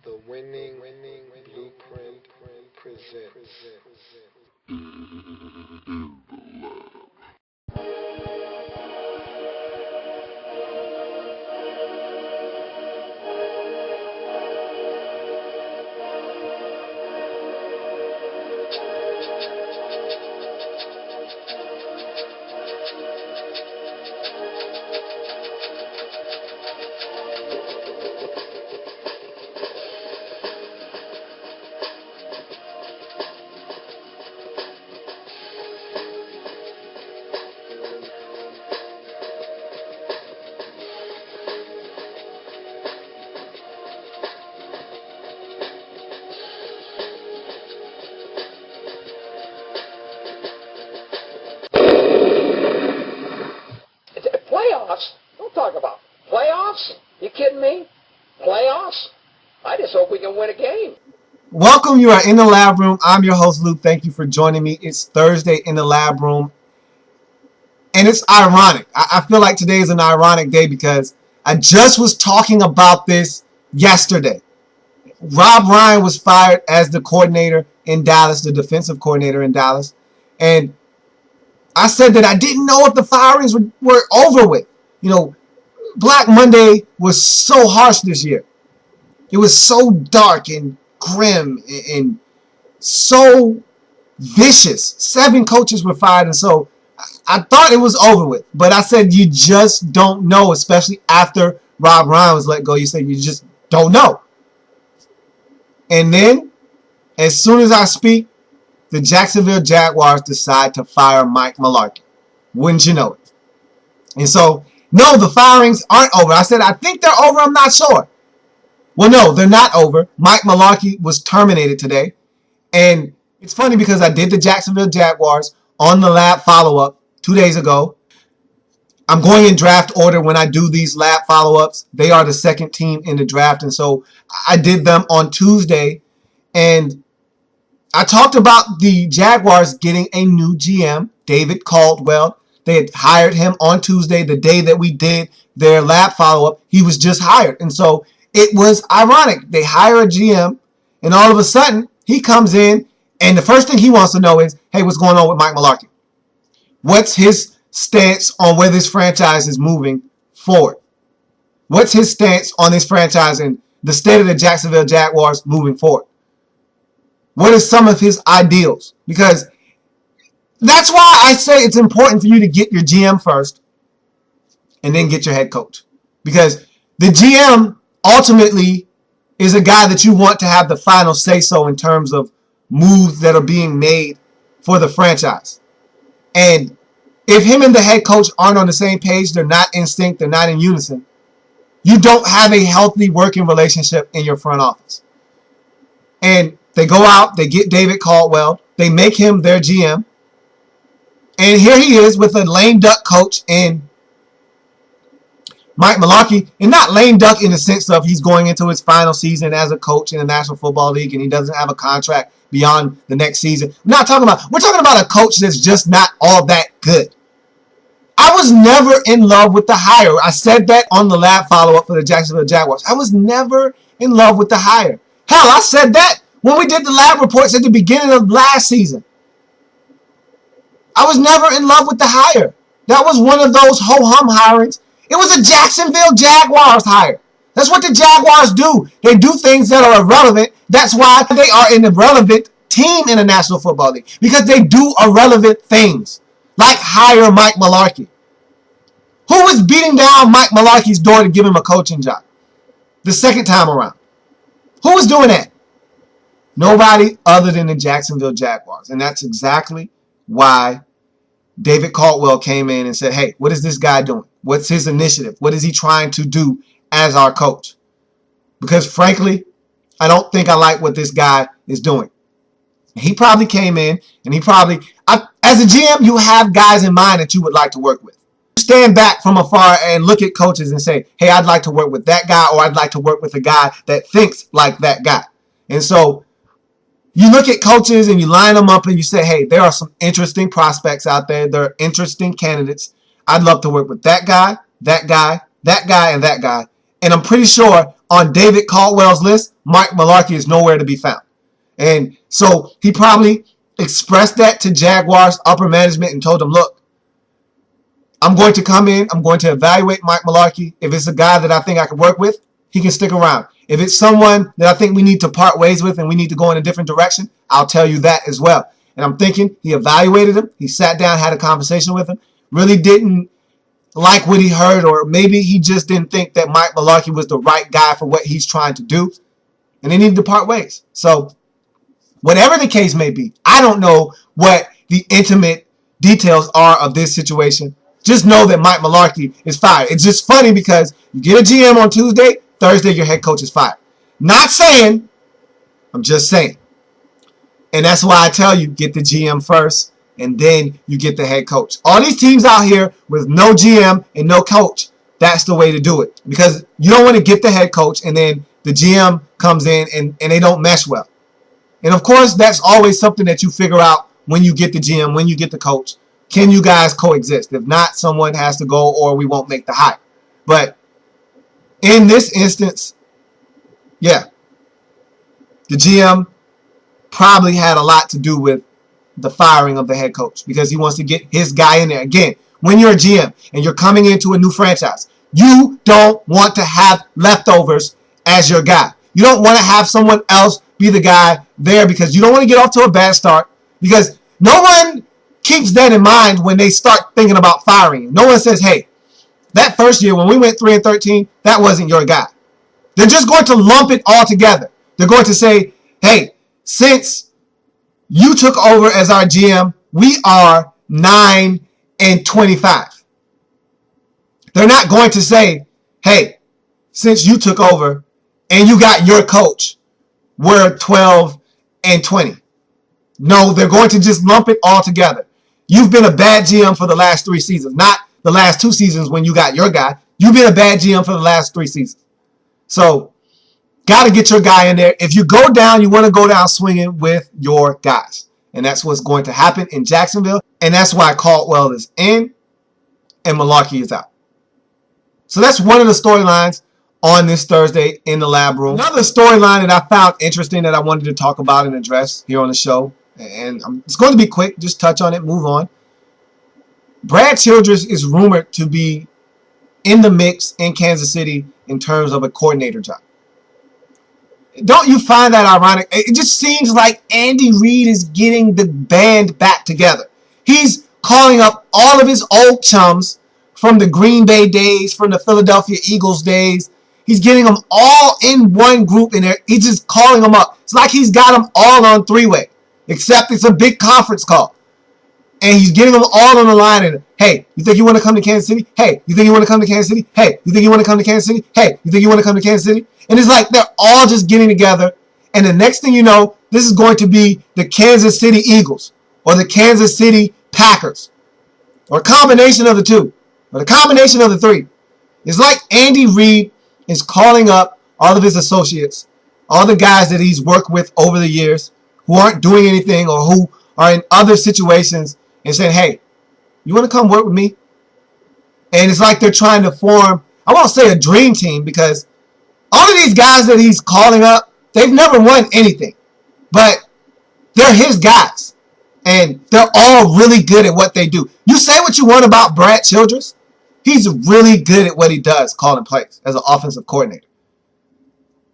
The winning blueprint presents. Playoffs? Don't talk about playoffs. You kidding me? Playoffs? I just hope we can win a game. Welcome. You are in the lab room. I'm your host, Luke. Thank you for joining me. It's Thursday in the lab room. And it's ironic. I feel like today is an ironic day because I just was talking about this yesterday. Rob Ryan was fired as the coordinator in Dallas, the defensive coordinator in Dallas. And I said that I didn't know if the firings were over with. You know, Black Monday was so harsh this year. It was so dark and grim and so vicious. 7 coaches were fired, and so I thought it was over with. But I said you just don't know, especially after Rob Ryan was let go. You said you just don't know. And then, as soon as I speak, the Jacksonville Jaguars decide to fire Mike Mularkey. Wouldn't you know it? And so, no, the firings aren't over. I said, I think they're over. I'm not sure. Well, no, they're not over. Mike Mularkey was terminated today. And it's funny because I did the Jacksonville Jaguars on the lab follow-up 2 days ago. I'm going in draft order when I do these lab follow-ups. They are the second team in the draft. And so I did them on Tuesday. And I talked about the Jaguars getting a new GM, David Caldwell. They had hired him on Tuesday, the day that we did their lab follow-up. He was just hired. And so it was ironic. They hire a GM, and all of a sudden, he comes in, and the first thing he wants to know is, hey, what's going on with Mike Mularkey? What's his stance on where this franchise is moving forward? What's his stance on this franchise and the state of the Jacksonville Jaguars moving forward? What are some of his ideals? Because that's why I say it's important for you to get your GM first and then get your head coach. Because the GM ultimately is a guy that you want to have the final say-so in terms of moves that are being made for the franchise. And if him and the head coach aren't on the same page, they're not in sync, they're not in unison, you don't have a healthy working relationship in your front office. And they go out, they get David Caldwell, they make him their GM, and here he is with a lame duck coach in Mike Mularkey, and not lame duck in the sense of he's going into his final season as a coach in the National Football League and he doesn't have a contract beyond the next season. We're talking about a coach that's just not all that good. I was never in love with the hire. I said that on the lab follow-up for the Jacksonville Jaguars. I was never in love with the hire. Hell, I said that when we did the lab reports at the beginning of last season. I was never in love with the hire. That was one of those ho-hum hirings. It was a Jacksonville Jaguars hire. That's what the Jaguars do. They do things that are irrelevant. That's why they are an irrelevant team in the National Football League. Because they do irrelevant things. Like hire Mike Mularkey. Who was beating down Mike Mularkey's door to give him a coaching job? The second time around. Who was doing that? Nobody other than the Jacksonville Jaguars. And that's exactly why David Caldwell came in and said, hey, what is this guy doing? What's his initiative? What is he trying to do as our coach? Because frankly, I don't think I like what this guy is doing. He probably came in and as a GM, you have guys in mind that you would like to work with. You stand back from afar and look at coaches and say, hey, I'd like to work with that guy, or I'd like to work with a guy that thinks like that guy. And so you look at coaches and you line them up and you say, hey, there are some interesting prospects out there. There are interesting candidates. I'd love to work with that guy, that guy, that guy, and that guy. And I'm pretty sure on David Caldwell's list, Mike Mularkey is nowhere to be found. And so he probably expressed that to Jaguars upper management and told them, look, I'm going to come in. I'm going to evaluate Mike Mularkey. If it's a guy that I think I can work with, he can stick around. If it's someone that I think we need to part ways with and we need to go in a different direction, I'll tell you that as well. And I'm thinking he evaluated him. He sat down, had a conversation with him, really didn't like what he heard, or maybe he just didn't think that Mike Mularkey was the right guy for what he's trying to do, and they needed to part ways. So whatever the case may be, I don't know what the intimate details are of this situation. Just know that Mike Mularkey is fired. It's just funny because you get a GM on Tuesday, Thursday your head coach is fired. Not saying, I'm just saying. And that's why I tell you, get the GM first, and then you get the head coach. All these teams out here with no GM and no coach, that's the way to do it. Because you don't want to get the head coach, and then the GM comes in, and they don't mesh well. And, of course, that's always something that you figure out when you get the GM, when you get the coach. Can you guys coexist? If not, someone has to go or we won't make the hire. But in this instance, yeah, the GM probably had a lot to do with the firing of the head coach because he wants to get his guy in there. Again, when you're a GM and you're coming into a new franchise, you don't want to have leftovers as your guy. You don't want to have someone else be the guy there because you don't want to get off to a bad start, because no one keeps that in mind when they start thinking about firing you. No one says, hey, that first year when we went 3-13, that wasn't your guy. They're just going to lump it all together. They're going to say, hey, since you took over as our GM, we are 9-25. They're not going to say, hey, since you took over and you got your coach, we're 12-20. No, they're going to just lump it all together. You've been a bad GM for the last 3 seasons, not the last 2 seasons when you got your guy. You've been a bad GM for the last 3 seasons. So, got to get your guy in there. If you go down, you want to go down swinging with your guys. And that's what's going to happen in Jacksonville. And that's why Caldwell is in and Mularkey is out. So that's one of the storylines on this Thursday in the lab room. Another storyline that I found interesting that I wanted to talk about and address here on the show, and it's going to be quick, just touch on it, move on. Brad Childress is rumored to be in the mix in Kansas City in terms of a coordinator job. Don't you find that ironic? It just seems like Andy Reid is getting the band back together. He's calling up all of his old chums from the Green Bay days, from the Philadelphia Eagles days. He's getting them all in one group in there. He's just calling them up. It's like he's got them all on 3-way, except it's a big conference call. And he's getting them all on the line. And, hey, you think you want to come to Kansas City? Hey, you think you want to come to Kansas City? Hey, you think you want to come to Kansas City? Hey, you think you want to come to Kansas City? And it's like they're all just getting together. And the next thing you know, this is going to be the Kansas City Eagles or the Kansas City Packers, or a combination of the two, or the combination of the three. It's like Andy Reid is calling up all of his associates, all the guys that he's worked with over the years who aren't doing anything or who are in other situations, and saying, hey, you want to come work with me? And it's like they're trying to form, I won't say a dream team, because all of these guys that he's calling up, they've never won anything. But they're his guys. And they're all really good at what they do. You say what you want about Brad Childress. He's really good at what he does, calling plays as an offensive coordinator.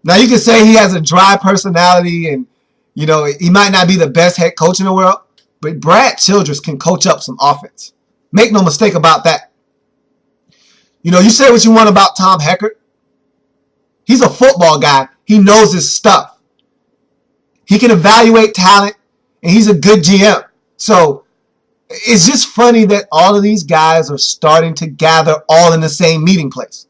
Now, you can say he has a dry personality and, you know, he might not be the best head coach in the world, but Brad Childress can coach up some offense. Make no mistake about that. You know, you say what you want about Tom Heckert. He's a football guy. He knows his stuff. He can evaluate talent, and he's a good GM. So it's just funny that all of these guys are starting to gather all in the same meeting place.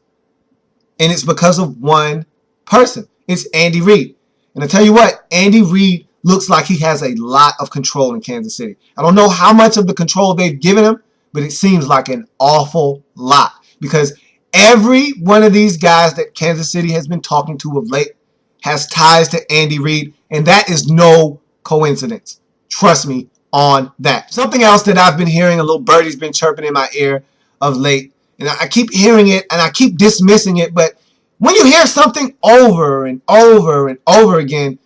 And it's because of one person. It's Andy Reid. And I tell you what, Andy Reid looks like he has a lot of control in Kansas City. I don't know how much of the control they've given him, but it seems like an awful lot. Because every one of these guys that Kansas City has been talking to of late has ties to Andy Reid, and that is no coincidence. Trust me on that. Something else that I've been hearing, a little birdie's been chirping in my ear of late, and I keep hearing it and I keep dismissing it, but When you hear something over and over and over again,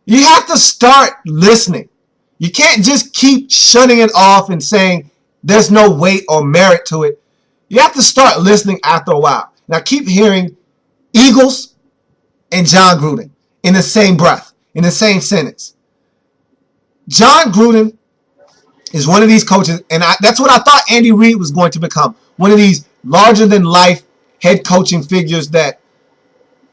you have to start listening. You can't just keep shutting it off and saying there's no weight or merit to it. You have to start listening after a while. And I keep hearing Eagles and John Gruden in the same breath, in the same sentence. John Gruden is one of these coaches, and that's what I thought Andy Reid was going to become. One of these larger-than-life head coaching figures that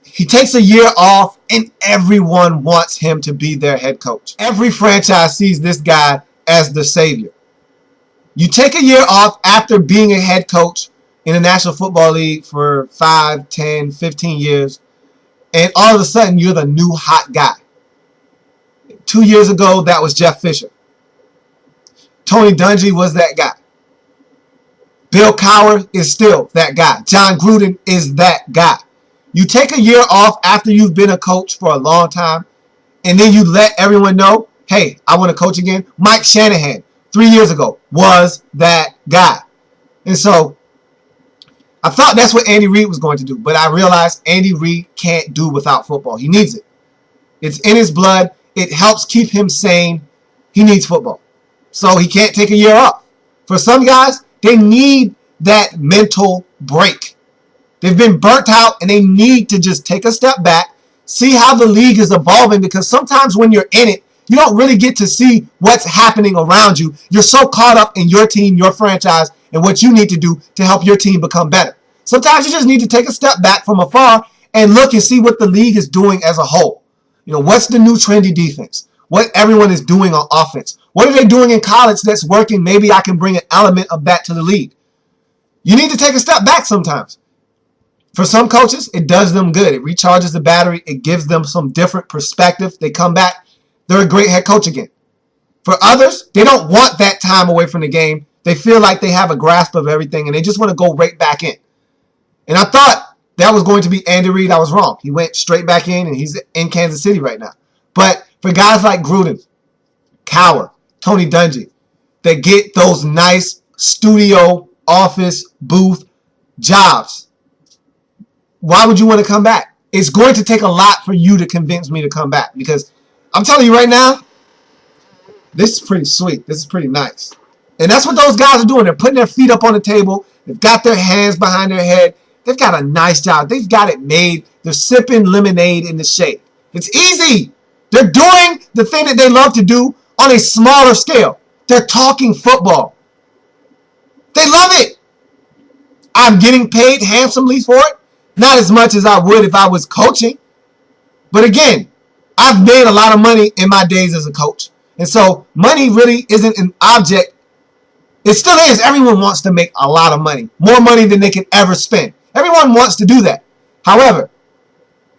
he takes a year off and everyone wants him to be their head coach. Every franchise sees this guy as the savior. You take a year off after being a head coach in the National Football League for 5, 10, 15 years, and all of a sudden you're the new hot guy. 2 years ago, that was Jeff Fisher. Tony Dungy was that guy. Bill Cowher is still that guy. John Gruden is that guy. You take a year off after you've been a coach for a long time, and then you let everyone know, hey, I want to coach again. Mike Shanahan, 3 years ago, was that guy. And so I thought that's what Andy Reid was going to do, but I realized Andy Reid can't do without football. He needs it. It's in his blood. It helps keep him sane. He needs football. So he can't take a year off. For some guys, they need that mental break. They've been burnt out and they need to just take a step back, see how the league is evolving, because sometimes when you're in it, you don't really get to see what's happening around you. You're so caught up in your team, your franchise, and what you need to do to help your team become better. Sometimes you just need to take a step back from afar and look and see what the league is doing as a whole. You know, what's the new trendy defense? What everyone is doing on offense? What are they doing in college that's working? Maybe I can bring an element of that to the league. You need to take a step back sometimes. For some coaches, it does them good. It recharges the battery. It gives them some different perspective. They come back. They're a great head coach again. For others, they don't want that time away from the game. They feel like they have a grasp of everything, and they just want to go right back in. And I thought that was going to be Andy Reid. I was wrong. He went straight back in, and he's in Kansas City right now. But for guys like Gruden, Cowher, Tony Dungy, that get those nice studio, office, booth jobs, why would you want to come back? It's going to take a lot for you to convince me to come back, because I'm telling you right now, this is pretty sweet. This is pretty nice. And that's what those guys are doing. They're putting their feet up on the table. They've got their hands behind their head. They've got a nice job. They've got it made. They're sipping lemonade in the shade. It's easy. They're doing the thing that they love to do on a smaller scale. They're talking football. They love it. I'm getting paid handsomely for it. Not as much as I would if I was coaching. But again, I've made a lot of money in my days as a coach. And so money really isn't an object. It still is. Everyone wants to make a lot of money. More money than they can ever spend. Everyone wants to do that. However,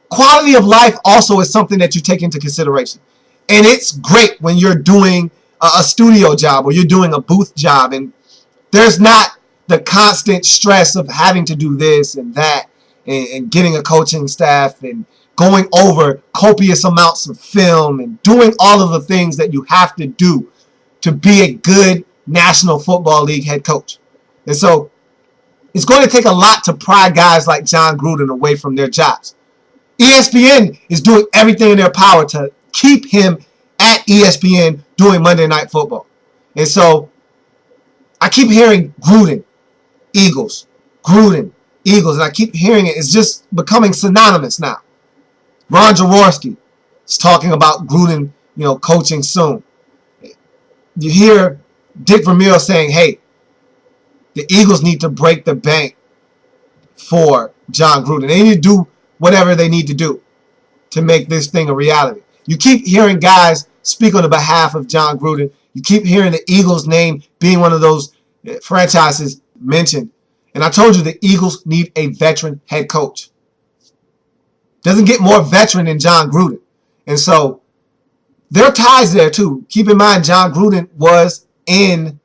quality of life also is something that you take into consideration. And it's great when you're doing a studio job or you're doing a booth job and there's not the constant stress of having to do this and that and getting a coaching staff and going over copious amounts of film and doing all of the things that you have to do to be a good National Football League head coach. And so it's going to take a lot to pry guys like John Gruden away from their jobs. ESPN is doing everything in their power to keep him at ESPN doing Monday Night Football. And so I keep hearing Gruden, Eagles, Gruden, Eagles, and I keep hearing it. It's just becoming synonymous now. Ron Jaworski is talking about Gruden, coaching soon. You hear Dick Vermeil saying, hey, the Eagles need to break the bank for John Gruden. They need to do whatever they need to do to make this thing a reality. You keep hearing guys speak on the behalf of John Gruden. You keep hearing the Eagles' name being one of those franchises mentioned. And I told you the Eagles need a veteran head coach. Doesn't get more veteran than John Gruden. And so there are ties there too. Keep in mind, John Gruden was in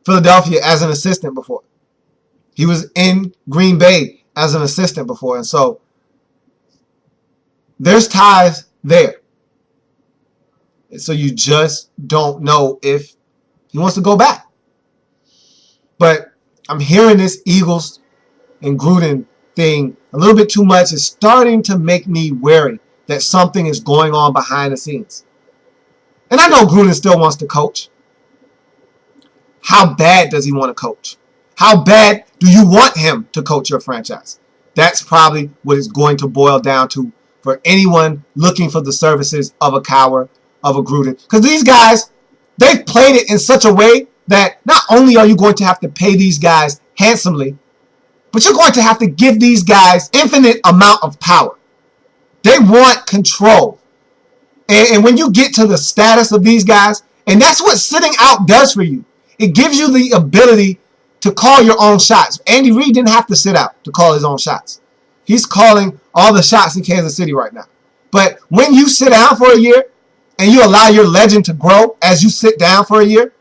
Philadelphia as an assistant before. He was in Green Bay as an assistant before. And so there's ties there. And so you just don't know if he wants to go back. But I'm hearing this Eagles and Gruden thing a little bit too much is starting to make me wary that something is going on behind the scenes. And I know Gruden still wants to coach. How bad does he want to coach? How bad do you want him to coach your franchise? That's probably what it's going to boil down to for anyone looking for the services of a Cowher, of a Gruden. Because these guys, they've played it in such a way that not only are you going to have to pay these guys handsomely, but you're going to have to give these guys infinite amount of power. They want control. And when you get to the status of these guys, and that's what sitting out does for you. It gives you the ability to call your own shots. Andy Reid didn't have to sit out to call his own shots. He's calling all the shots in Kansas City right now. But when you sit down for a year and you allow your legend to grow as you sit down for a year,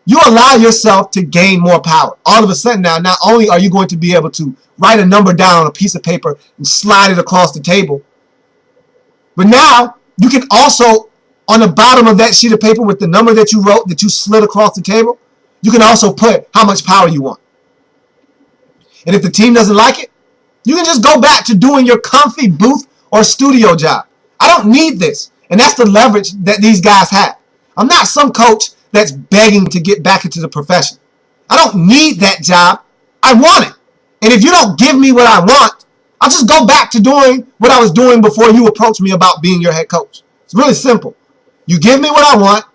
you allow yourself to gain more power. All of a sudden now, not only are you going to be able to write a number down on a piece of paper and slide it across the table, but now you can also, on the bottom of that sheet of paper with the number that you wrote, that you slid across the table, you can also put how much power you want. And if the team doesn't like it, you can just go back to doing your comfy booth or studio job. I don't need this. And that's the leverage that these guys have. I'm not some coach that's begging to get back into the profession. I don't need that job. I want it. And if you don't give me what I want, I'll just go back to doing what I was doing before you approached me about being your head coach. It's really simple. You give me what I want,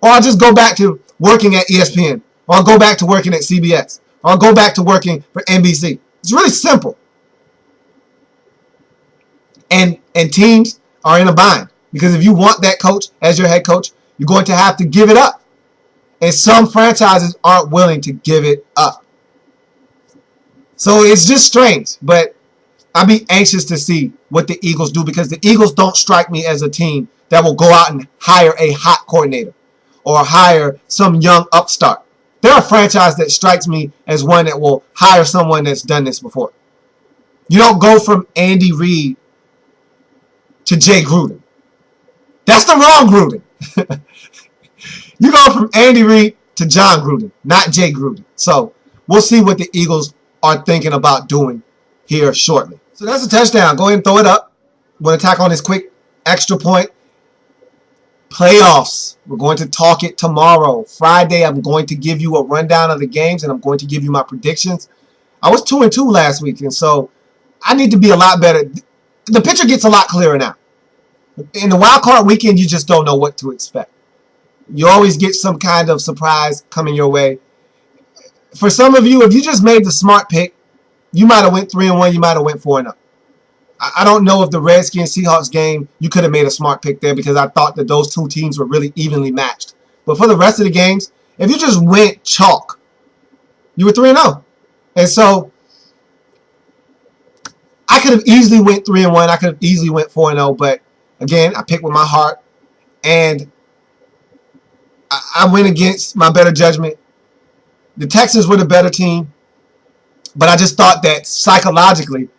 or I'll just go back to working at ESPN, or I'll go back to working at CBS, or I'll go back to working for NBC. It's really simple. And teams are in a bind, because if you want that coach as your head coach, you're going to have to give it up. And some franchises aren't willing to give it up. So it's just strange, but I'd be anxious to see what the Eagles do, because the Eagles don't strike me as a team that will go out and hire a hot coordinator or hire some young upstart. They're a franchise that strikes me as one that will hire someone that's done this before. You don't go from Andy Reid to Jay Gruden. That's the wrong Gruden. You go from Andy Reid to John Gruden, not Jay Gruden. So we'll see what the Eagles are thinking about doing here shortly. So that's a touchdown. Go ahead and throw it up. We're going to tack on this quick extra point. Playoffs. We're going to talk it tomorrow. Friday, I'm going to give you a rundown of the games, and I'm going to give you my predictions. I was 2-2 last week, and so I need to be a lot better. The picture gets a lot clearer now. In the wild card weekend, you just don't know what to expect. You always get some kind of surprise coming your way. For some of you, if you just made the smart pick, you might have went 3-1, you might have went 4-0. I don't know if the Redskins-Seahawks game, you could have made a smart pick there, because I thought that those two teams were really evenly matched. But for the rest of the games, if you just went chalk, you were 3-0. And so I could have easily went 3-1. I could have easily went 4-0. But again, I picked with my heart, and I went against my better judgment. The Texans were the better team, but I just thought that psychologically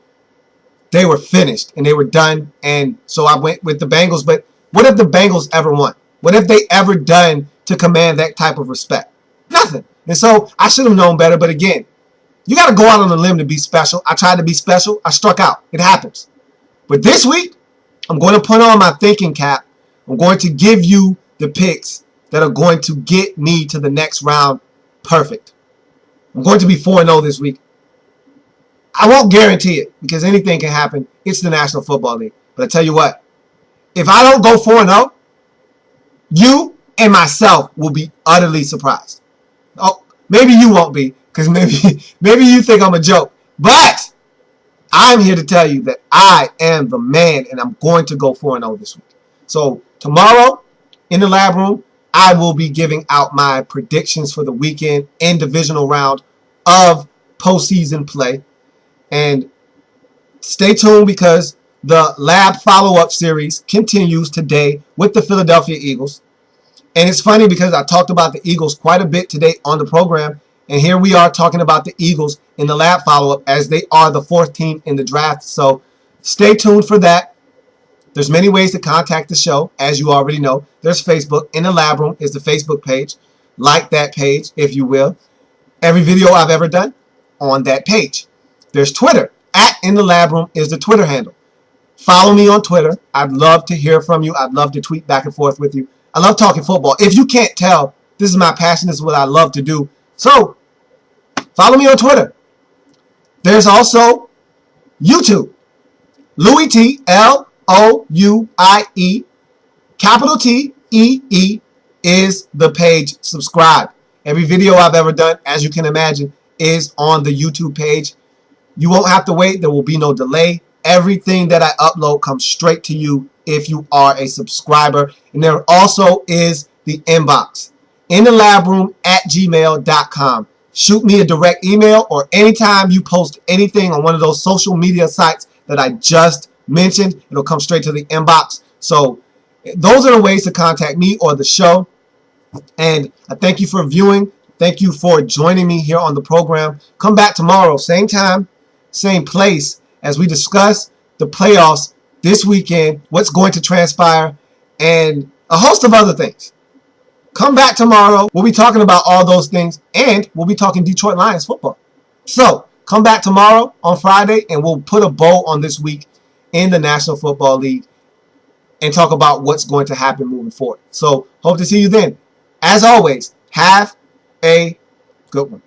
they were finished and they were done, and so I went with the Bengals. But what if the Bengals ever won? What have they ever done to command that type of respect? Nothing. And so I should have known better, but again, you got to go out on a limb to be special. I tried to be special. I struck out. It happens. But this week, I'm going to put on my thinking cap. I'm going to give you the picks that are going to get me to the next round perfect. I'm going to be 4-0 this week. I won't guarantee it, because anything can happen. It's the National Football League. But I tell you what, if I don't go 4-0, you and myself will be utterly surprised. Oh, maybe you won't be, because maybe you think I'm a joke. But I'm here to tell you that I am the man, and I'm going to go 4-0 this week. So tomorrow, in the lab room, I will be giving out my predictions for the weekend and divisional round of postseason play. And stay tuned, because the lab follow-up series continues today with the Philadelphia Eagles. And it's funny, because I talked about the Eagles quite a bit today on the program. And here we are talking about the Eagles in the lab follow-up, as they are the 4th team in the draft. So stay tuned for that. There's many ways to contact the show, as you already know. There's Facebook. In the lab room is the Facebook page. Like that page, if you will. Every video I've ever done on that page. There's Twitter. At In the Lab Room is the Twitter handle. Follow me on Twitter. I'd love to hear from you. I'd love to tweet back and forth with you. I love talking football. If you can't tell, this is my passion. This is what I love to do. So, follow me on Twitter. There's also YouTube. Louie T, Louie, capital T-E-E is the page. Subscribe. Every video I've ever done, as you can imagine, is on the YouTube page. You won't have to wait. There will be no delay. Everything that I upload comes straight to you if you are a subscriber. And there also is the inbox. inthelabroom@gmail.com. Shoot me a direct email, or anytime you post anything on one of those social media sites that I just mentioned, it'll come straight to the inbox. So those are the ways to contact me or the show. And I thank you for viewing. Thank you for joining me here on the program. Come back tomorrow, same time, same place, as we discuss the playoffs this weekend, what's going to transpire, and a host of other things. Come back tomorrow. We'll be talking about all those things, and we'll be talking Detroit Lions football. So come back tomorrow on Friday, and we'll put a bow on this week in the National Football League and talk about what's going to happen moving forward. So hope to see you then. As always, have a good one.